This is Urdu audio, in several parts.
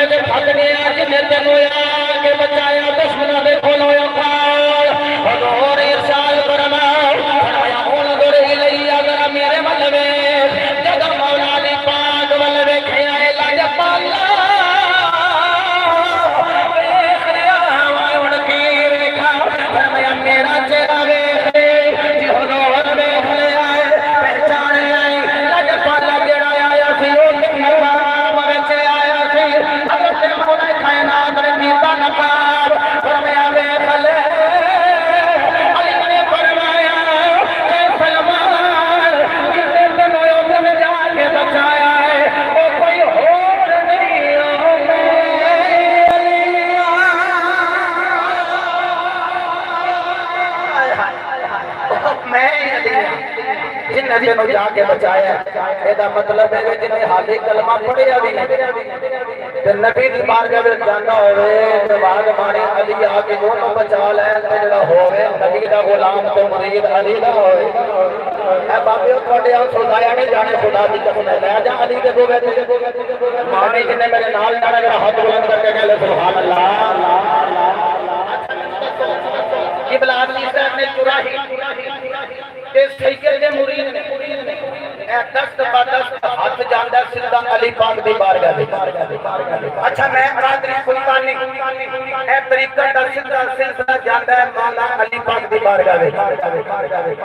شکل دے پھٹ گیا جنہیں تینوں آ کے بچایا دشمنوں دے کھولو یا کھال حضور ارشاد فرمایا فرمایا انظر الی اگر میرے ملوے جب مولا دی پاک ملوے کھیا لج پالا ویکھ لیا ہن کی ویکھا فرمایا میرا چہرہ ویکھ جی حضور ویکھ لیا پہچان آئی لج پالا جڑا آیا سی او مقام وچ آیا سی حضرت مولا کائنات نے کیتا نقاب فرمایا ویکھ لے علی نے فرمایا اے سلمان کتے تینوں اوپر میں جا کے بچایا ہے او کوئی اور نہیں او میں جن نے نو جا کے بچایا اے دا مطلب ہے کہ جن حالی کلمہ پڑھیا بھی تے نبی دی بارگاہ وچ جانا ہوے تے بعد مانے علی آ کے دونوں بچا لے تے جڑا ہوے نبی دا غلام تے مرید علی دا ہوے اے بابے تواڈے آ خدایا نے جانے خدا دی قسم لے جا علی دے بوے تے مانے جن میرے نال جانا میرا ہاتھ بلند کر کے کہے سبحان اللہ قبلہ علی صاحب نے چراہی کہ سید مرید نے اے دست بدست ہاتھ جاندہ سیدھا علی پاک دی بارگاہ دے اچھا میں قادری سلطانی اے طریقہ دا سیدھا سلسلہ جاندہ ہے مولا علی پاک دی بارگاہ دے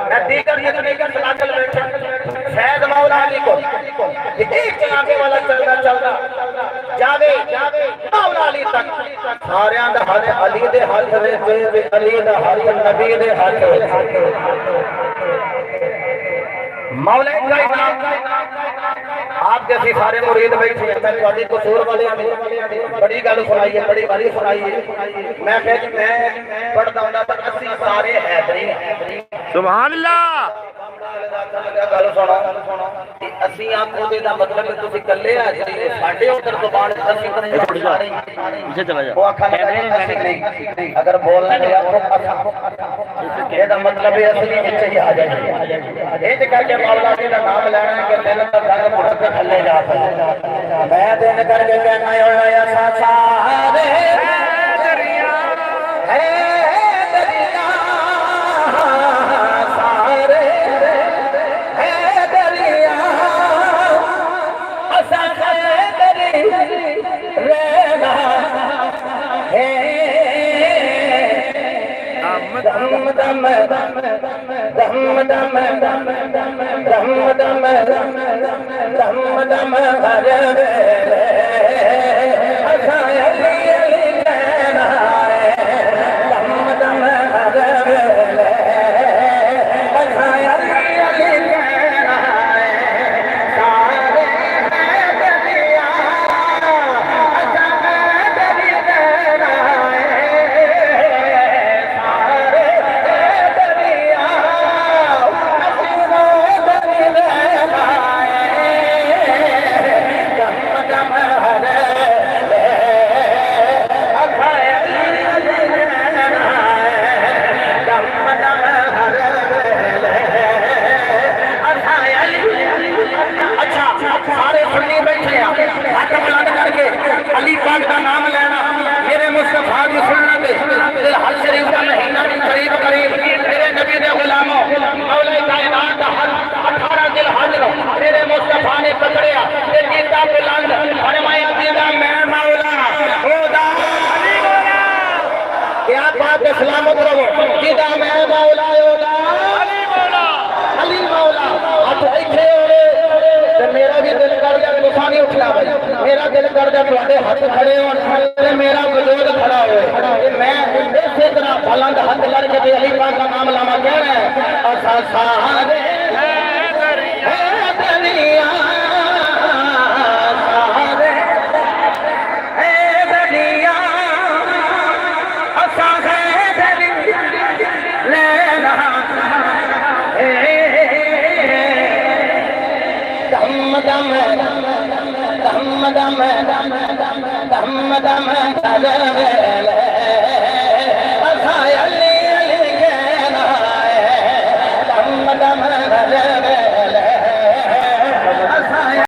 اے دیگر یہ طریقہ سلاکل بیٹھے سید مولا علی کو ایک جنابے والا چلنا جاوے مولا علی تک سارے اندر حال علی دے حال سے علی دے حال نبی دے حال مولا کائنات آپ جیسی سارے مرید بیٹھے ہیں میں تواڈی قصور والے بڑی گل سنائیے بڑی باری سنائیے میں کہ میں پڑھدا ہوندا تے اسی سارے حیدری سبحان اللہ گل سنو اسی آنکھوں دے دا مطلب تسی کلے آ جی ساڈے اوتر زبان اسی پیچھے چلا جا وہ اکھاں نہیں اگر بولنا ہے تو اے دا مطلب ہے اصلی وچ ہی آ جائے اے تے کر کے مولا جی دا نام لینا ہے کہ دل دا رنگ مڑ کے تھلے جا سکے میں دن کر کے کہنا ہے ایسا سارے دریا ہے دریا سارے ہے دریا اسا دریا رہنا ہے دم دم دم دم دم دم دم دم دم دم ہر اسا علی علی کہنا ہے دم دم ہر اسا علی علی کہنا ہے سارے دریا اسا دریا کہنا ہے سارے دریا علی پاک کا نام لینا میرے مصطفیٰ کی سنت دل حج شریف کا مہینہ بھی قریب قریب میرے نبی دے غلاموں مولا کائنات کا حج 18 دل حج رو میرے مصطفیٰ نے پکڑیا تے جیتا بلند فرمایا دیدا میں مولا خدا علی مولا کیا بات سلامت رہو دیدا میں مولا علی مولا علی مولا ہاتھ ایتھے ہوئے میرا بھی دل کر گیا نہیں اٹھنا بھائی میرا دل کر جب تواڈے ہاتھ کھڑے ہون میرا وجود کھڑا ہوئے میں اسی طرح بلند ہاتھ لڑ کے علی پاک کا نام لاوا کہنا ہے اسا سارے دریا دریا سارے دریا اسا دریا لینا دم دم دم دم دم دم دم